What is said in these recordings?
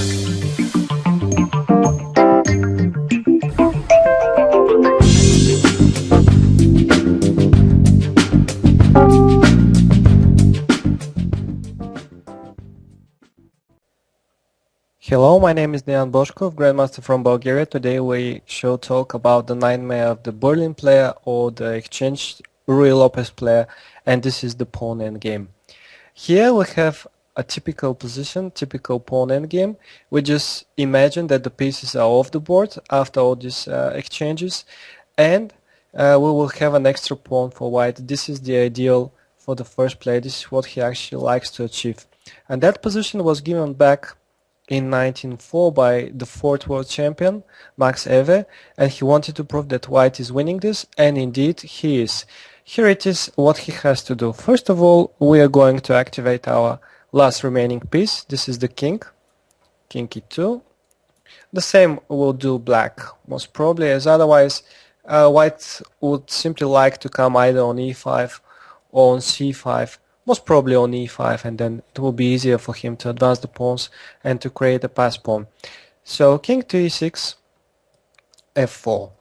Hello, my name is Dejan Boshkov, Grandmaster from Bulgaria. Today we shall talk about the nightmare of the Berlin player or the exchange Rui Lopez player, and this is the pawn endgame. Here we have a typical position, typical pawn endgame. We just imagine that the pieces are off the board after all these exchanges, and we will have an extra pawn for white. This is the ideal for the first player. This is what he actually likes to achieve. And that position was given back in 1904 by the fourth world champion, Max Euwe, and he wanted to prove that white is winning this, and indeed he is. Here it is what he has to do. First of all, we are going to activate our last remaining piece. This is the king e2. The same will do black, most probably, as otherwise white would simply like to come either on e5 or on c5, most probably on e5, and then it will be easier for him to advance the pawns and to create a pass pawn. So king to e6, f4.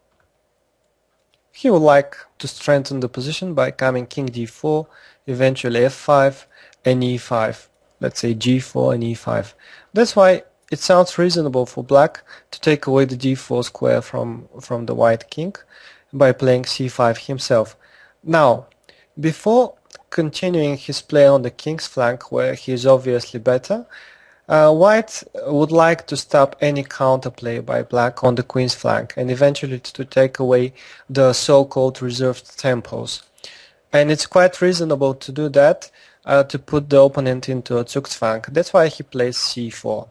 He would like to strengthen the position by coming king d4, eventually f5 and e5. Let's say g4 and e5. That's why it sounds reasonable for black to take away the d4 square from the white king by playing c5 himself. Now, before continuing his play on the king's flank, where he is obviously better, white would like to stop any counterplay by black on the queen's flank and eventually to take away the so-called reserved tempos. And it's quite reasonable to do that, to put the opponent into a Zugzwang. That's why he plays c4.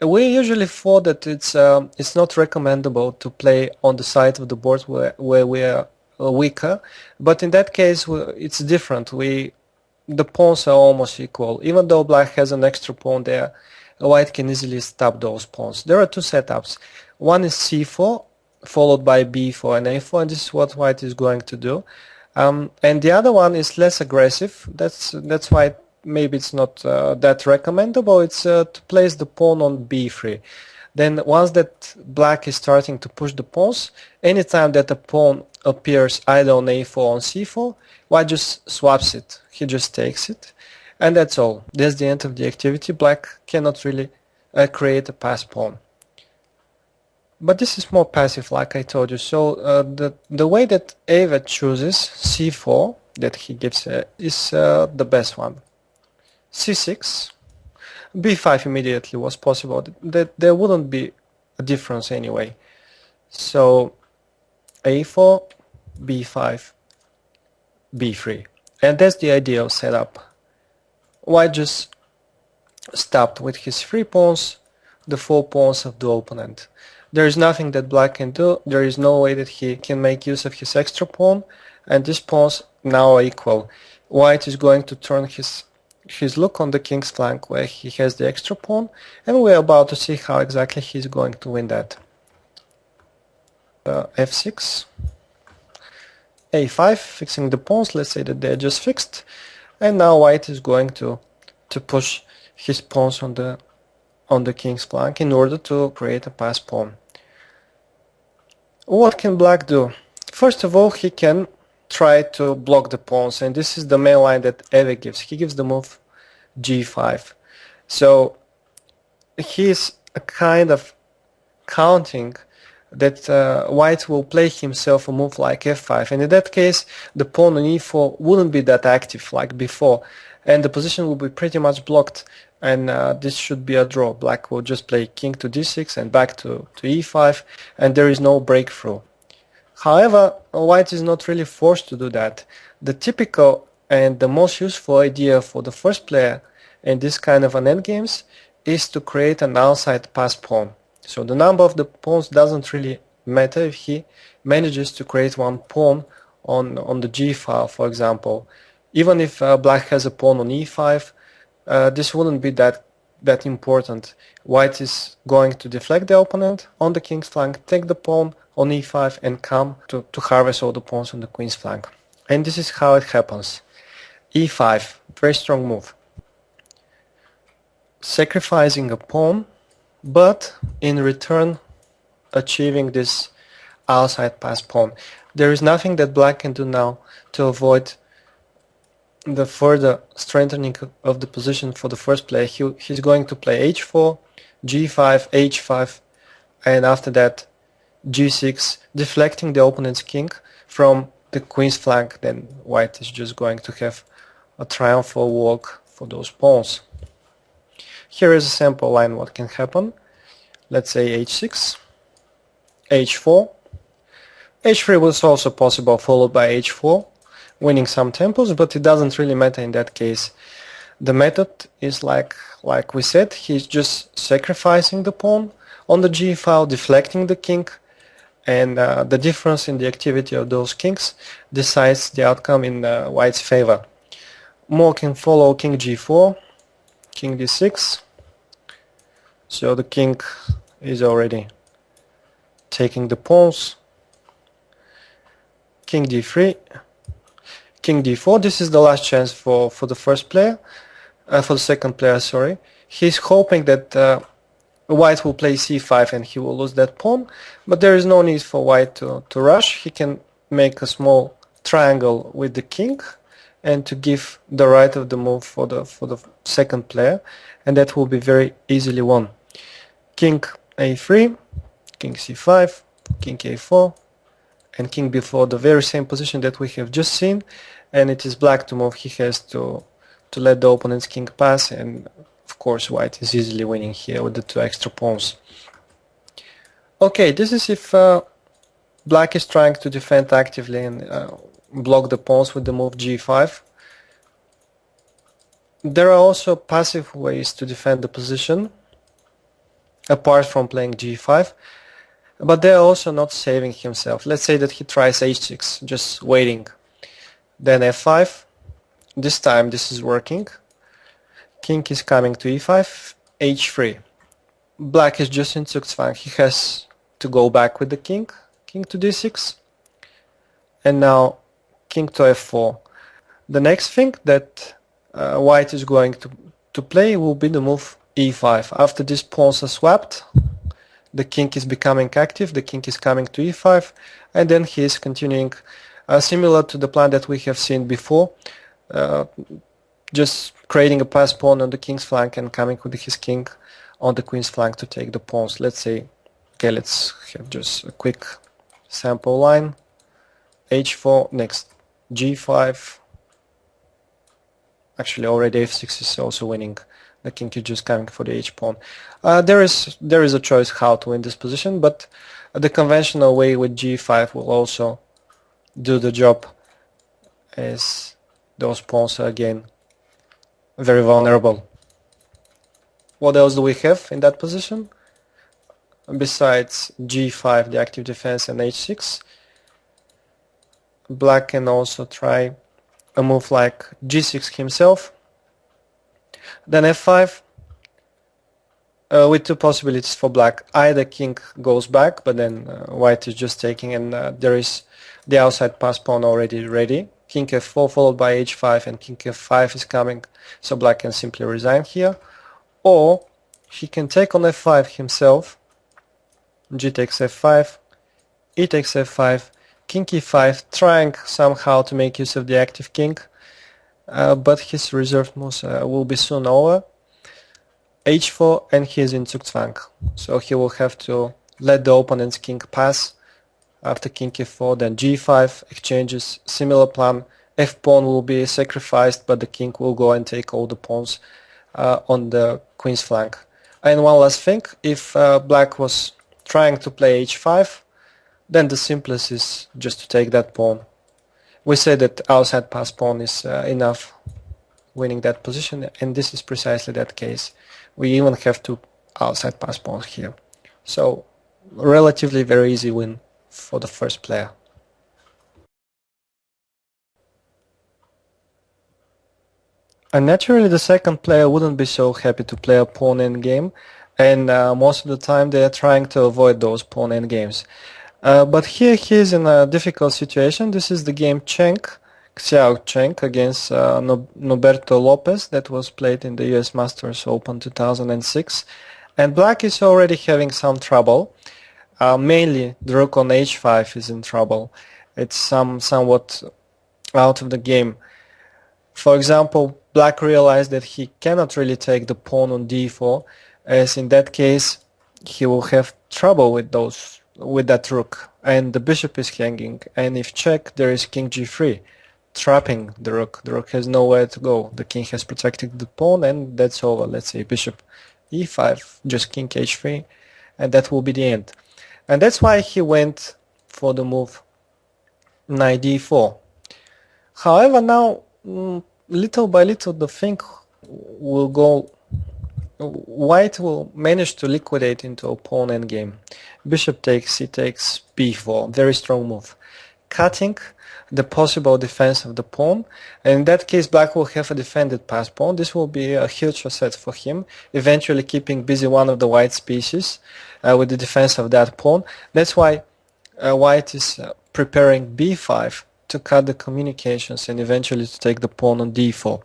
We usually thought that it's not recommendable to play on the side of the board where we are weaker, but in that case it's different. The pawns are almost equal. Even though black has an extra pawn there, white can easily stop those pawns. There are two setups. One is c4 followed by b4 and a4, and this is what white is going to do. And the other one is less aggressive. That's why maybe it's not that recommendable. It's to place the pawn on b3. Then once that black is starting to push the pawns, anytime that a pawn appears either on a4 or on c4, white just swaps it. He just takes it, and that's all. That's the end of the activity. Black cannot really create a pass pawn. But this is more passive, like I told you. So the way that Euwe chooses c4 that he gives is the best one. c6. b5 immediately was possible. There wouldn't be a difference anyway. So a4, b5, b3. And that's the ideal setup. White just stopped with his 3 pawns, the 4 pawns of the opponent. There is nothing that black can do. There is no way that he can make use of his extra pawn, and these pawns now are equal. White is going to turn his look on the king's flank where he has the extra pawn, and we're about to see how exactly he's going to win that. f6, a5, fixing the pawns. Let's say that they're just fixed, and now white is going to push his pawns on the king's flank in order to create a pass pawn. What can black do? First of all, he can try to block the pawns, and this is the main line that Euwe gives. He gives the move g5. So he's a kind of counting that white will play himself a move like f5, and in that case the pawn on e4 wouldn't be that active like before, and the position will be pretty much blocked, and this should be a draw. Black will just play king to d6 and back to e5, and there is no breakthrough. However, white is not really forced to do that. The typical and the most useful idea for the first player in this kind of an endgames is to create an outside pass pawn. So the number of the pawns doesn't really matter if he manages to create one pawn on the g file, for example. Even if black has a pawn on e5, this wouldn't be that important. White is going to deflect the opponent on the king's flank, take the pawn on e5 and come to harvest all the pawns on the queen's flank. And this is how it happens. e5, very strong move. sacrificing a pawn, but in return achieving this outside pass pawn. There is nothing that black can do now to avoid the further strengthening of the position for the first player. He's going to play h4, g5, h5, and after that g6, deflecting the opponent's king from the queen's flank. Then white is just going to have a triumphal walk for those pawns. Here is a sample line what can happen. Let's say h6, h4, h3 was also possible, followed by h4, winning some tempos, but it doesn't really matter in that case. The method is like we said, he's just sacrificing the pawn on the g file, deflecting the king, and the difference in the activity of those kings decides the outcome in white's favor. More can follow king g4, king d6, so the king is already taking the pawns, king d3, king d4. This is the last chance for the first player, for the second player, sorry. He's hoping that white will play c5 and he will lose that pawn, but there is no need for white to rush. He can make a small triangle with the king and to give the right of the move for the second player, and that will be very easily won. King a3, king c5, king a4, and king b4, the very same position that we have just seen, and it is black to move. He has to let the opponent's king pass, and of course white is easily winning here with the two extra pawns. Okay, this is if black is trying to defend actively and block the pawns with the move g5. There are also passive ways to defend the position apart from playing g5, but they're also not saving himself. Let's say that he tries h6, just waiting. Then f5, this time this is working. King is coming to e5, h3. Black is just in Zugzwang. He has to go back with the king, king to d6, and now king to f4. The next thing that white is going to play will be the move e5. After these pawns are swapped, the king is becoming active, the king is coming to e5, and then he is continuing similar to the plan that we have seen before, just creating a pass pawn on the king's flank and coming with his king on the queen's flank to take the pawns. Let's say, okay, let's have just a quick sample line. h4, next g5. Actually, already f6 is also winning. The king is just coming for the h pawn. There is a choice how to win this position, but the conventional way with g5 will also do the job, as those pawns are again very vulnerable. What else do we have in that position? Besides g5, the active defense, and h6, black can also try a move like g6 himself, then f5, with two possibilities for black. Either king goes back, but then white is just taking, and there is the outside pass pawn already ready. King f4 followed by h5, and king f5 is coming, so black can simply resign here. Or he can take on f5 himself, g takes f5, e takes f5, king e5, trying somehow to make use of the active king, but his reserved moves will be soon over. h4, and he is in Zugzwang, so he will have to let the opponent's king pass. After king e4, then g5 exchanges, similar plan. F pawn will be sacrificed, but the king will go and take all the pawns on the queen's flank. And one last thing, if black was trying to play h5, then the simplest is just to take that pawn. We say that outside pass pawn is enough winning that position, and this is precisely that case. We even have two outside pass pawns here. So relatively very easy win for the first player. And naturally the second player wouldn't be so happy to play a pawn endgame, and most of the time they are trying to avoid those pawn endgames. But here he is in a difficult situation. This is the game Cheng, Xiao Cheng against Noberto Lopez that was played in the US Masters Open 2006. And black is already having some trouble. Mainly the rook on h5 is in trouble. It's somewhat out of the game. For example, black realized that he cannot really take the pawn on d4, as in that case he will have trouble with that rook, and the bishop is hanging, and if check there is king g3, trapping the rook. The rook has nowhere to go. The king has protected the pawn, and that's over. Let's say bishop e5, just king h3, and that will be the end. And that's why he went for the move knight d4. However, now little by little the thing will go. White will manage to liquidate into a pawn endgame. Bishop takes, c takes, b4. Very strong move. Cutting the possible defense of the pawn. And in that case, black will have a defended pass pawn. This will be a huge asset for him, eventually keeping busy one of the white pieces with the defense of that pawn. That's why white is preparing b5 to cut the communications and eventually to take the pawn on d4.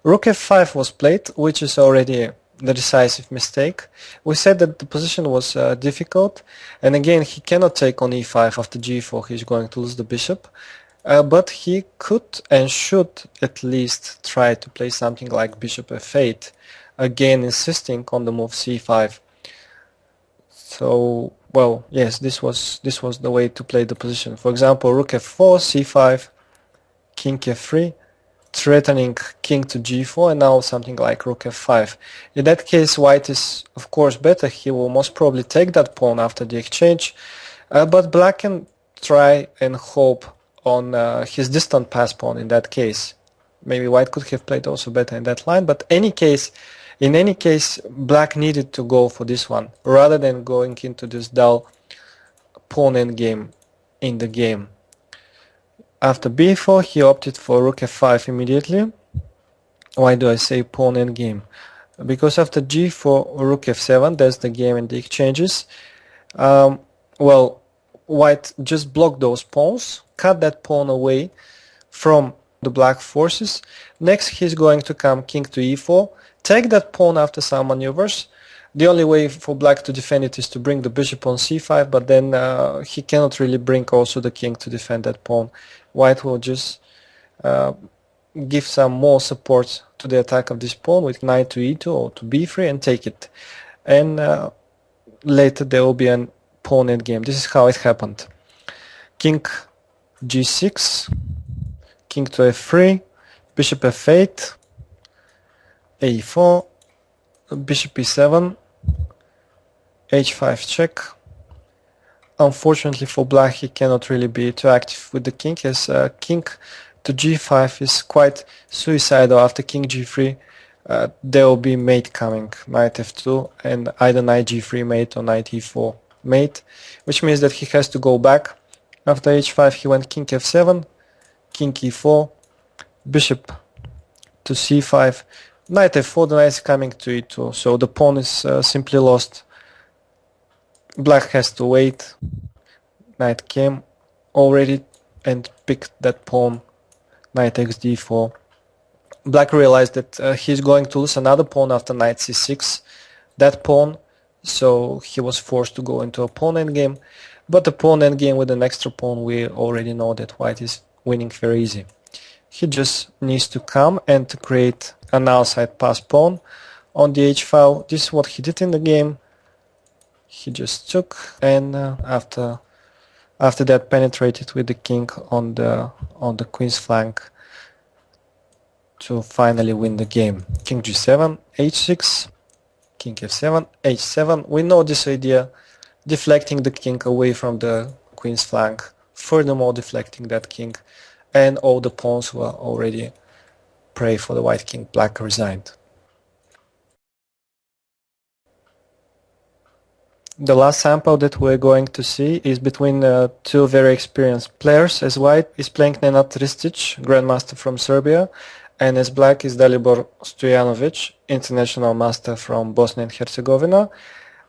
Rook f5 was played, which is already the decisive mistake. We said that the position was difficult, and again he cannot take on e5 after g4. He's going to lose the bishop, but he could and should at least try to play something like bishop f8, again insisting on the move c5. So, well, yes, this was the way to play the position. For example, rook f4, c5, king f3, threatening king to g4, and now something like rook f5. In that case, white is of course better. He will most probably take that pawn after the exchange, but black can try and hope on his distant pass pawn in that case. Maybe white could have played also better in that line, but in any case, black needed to go for this one rather than going into this dull pawn endgame in the game. After b4, he opted for rook f5 immediately. Why do I say pawn endgame? Because after g4, rook f7, that's the game and the exchanges. Well, white just blocked those pawns, cut that pawn away from the black forces. Next, he's going to come king to e4, take that pawn after some maneuvers. The only way for black to defend it is to bring the bishop on c5, but then he cannot really bring also the king to defend that pawn. White will just give some more support to the attack of this pawn with knight to e2 or to b3 and take it. And later there will be a pawn endgame. This is how it happened. King g6, king to f3, bishop f8, a4, bishop e7, h5 check. Unfortunately for black, he cannot really be too active with the king, as king to g5 is quite suicidal. After king g3, there will be mate coming, knight f2, and either knight g3 mate or knight e4 mate, which means that he has to go back. After h5, he went king f7, king e4, bishop to c5, knight f4, the knight is coming to e2, so the pawn is simply lost. Black has to wait. Knight came already and picked that pawn, knight takes d4. Black realized that he's going to lose another pawn after knight c6, that pawn, so he was forced to go into a pawn endgame. But the pawn endgame with an extra pawn, we already know that white is winning very easy. He just needs to come and to create an outside pass pawn on the h file. This is what he did in the game. He just took and after that penetrated with the king on the queen's flank to finally win the game. King g7, h6, king f7, h7. We know this idea, deflecting the king away from the queen's flank, furthermore deflecting that king, and all the pawns were already prey for the white king. Black resigned. The last sample that we're going to see is between two very experienced players, as white is playing Nenad Ristic, grandmaster from Serbia, and as black is Dalibor Stojanovic, international master from Bosnia and Herzegovina.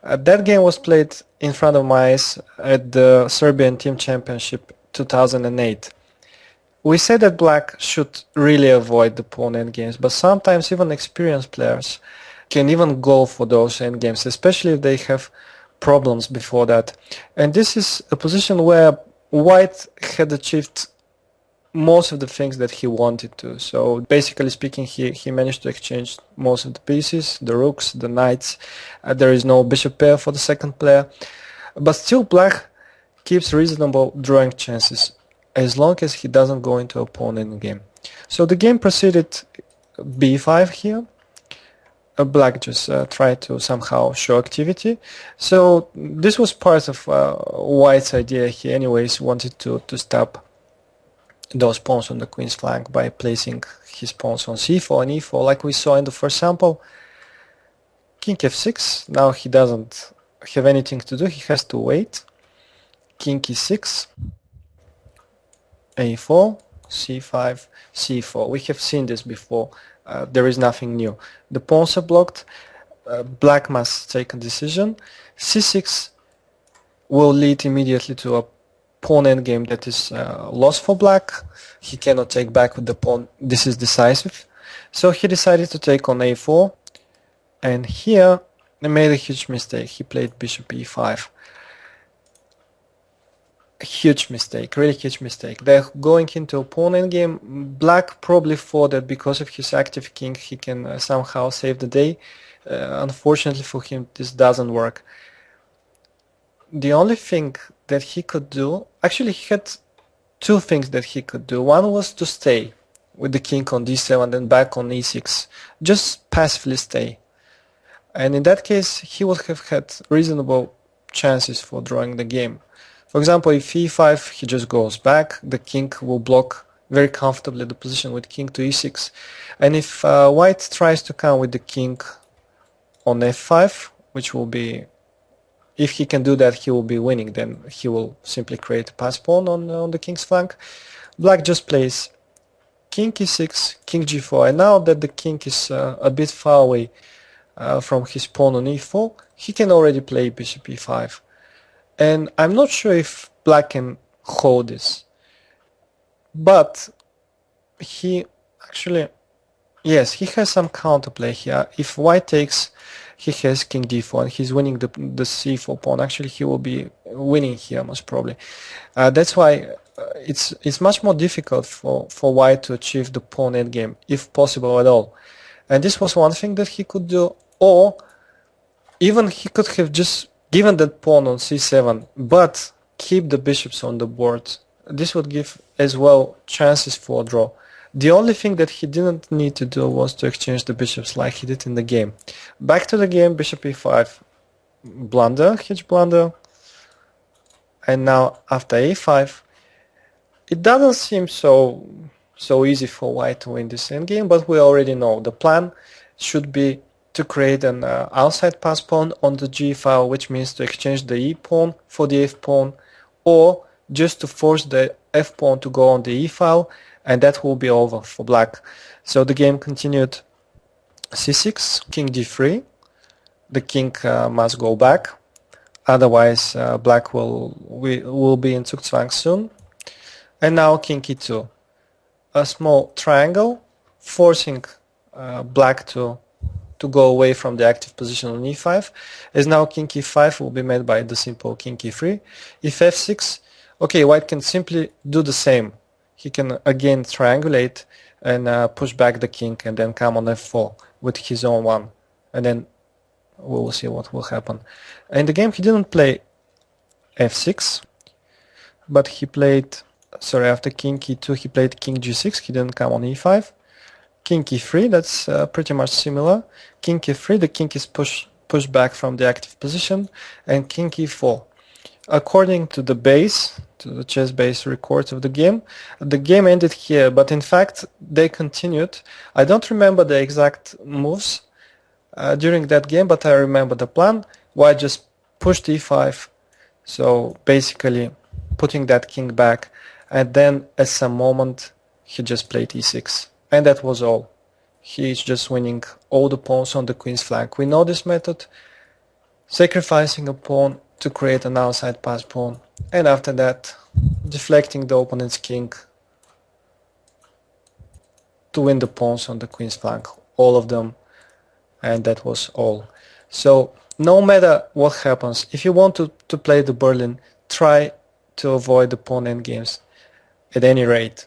That game was played in front of my eyes at the Serbian Team Championship 2008. We say that black should really avoid the pawn endgames, but sometimes even experienced players can even go for those endgames, especially if they have problems before that. And this is a position where white had achieved most of the things that he wanted to. So basically speaking, he managed to exchange most of the pieces, the rooks, the knights. There is no bishop pair for the second player. But still black keeps reasonable drawing chances as long as he doesn't go into a pawn in the game. So the game proceeded b5 here. Black just tried to somehow show activity. So this was part of white's idea. He anyways wanted to stop those pawns on the queen's flank by placing his pawns on c4 and e4 like we saw in the first sample. King f6. Now he doesn't have anything to do. He has to wait. King e6. a4, c5, c4. We have seen this before. There is nothing new. The pawns are blocked. Black must take a decision. c6 will lead immediately to a pawn endgame that is lost for black. He cannot take back with the pawn. This is decisive. So he decided to take on a4. And here he made a huge mistake. He played bishop e5. Huge mistake, really huge mistake. They're going into a pawn endgame. Black probably thought that because of his active king he can somehow save the day. Unfortunately for him, this doesn't work. The only thing that he could do, actually he had two things that he could do. One was to stay with the king on d7 and then back on e6. Just passively stay. And in that case, he would have had reasonable chances for drawing the game. For example, if e5, he just goes back, the king will block very comfortably the position with king to e6. And if white tries to come with the king on f5, which will be, if he can do that, he will be winning. Then he will simply create a pass pawn on the king's flank. Black just plays king e6, king g4. And now that the king is a bit far away from his pawn on e4, he can already play bishop e5. And I'm not sure if black can hold this. But he actually, yes, he has some counterplay here. If white takes, he has king d4 and he's winning the c4 pawn. Actually, he will be winning here most probably. That's why it's much more difficult for white to achieve the pawn endgame, if possible at all. And this was one thing that he could do, or even he could have just given that pawn on c7, but keep the bishops on the board. This would give as well chances for a draw. The only thing that he didn't need to do was to exchange the bishops like he did in the game. Back to the game, bishop e5, blunder, huge blunder. And now after a5, it doesn't seem so easy for white to win this endgame, but we already know the plan should be to create an outside pass pawn on the g file, which means to exchange the e pawn for the f pawn, or just to force the f pawn to go on the e file, and that will be over for black. So the game continued c6, king d3. The king must go back, otherwise black will be in Zugzwang soon. And now king e2, a small triangle forcing black to go away from the active position on e5, as now king e5 will be met by the simple king e3. If f6, okay, white can simply do the same. He can again triangulate and push back the king and then come on f4 with his own one, and then we will see what will happen. In the game he didn't play f6, but he played, sorry, after king e2 he played king g6, he didn't come on e5. King e3, that's pretty much similar. King e3, the king is pushed back from the active position, and king e4. According to the base, to the chess base records of the game ended here, but in fact they continued. I don't remember the exact moves during that game, but I remember the plan. White just pushed e5, so basically putting that king back, and then at some moment he just played e6. And that was all. He is just winning all the pawns on the queen's flank. We know this method, sacrificing a pawn to create an outside pass pawn, and after that deflecting the opponent's king to win the pawns on the queen's flank, all of them, and that was all. So no matter what happens, if you want to play the Berlin, try to avoid the pawn endgames at any rate.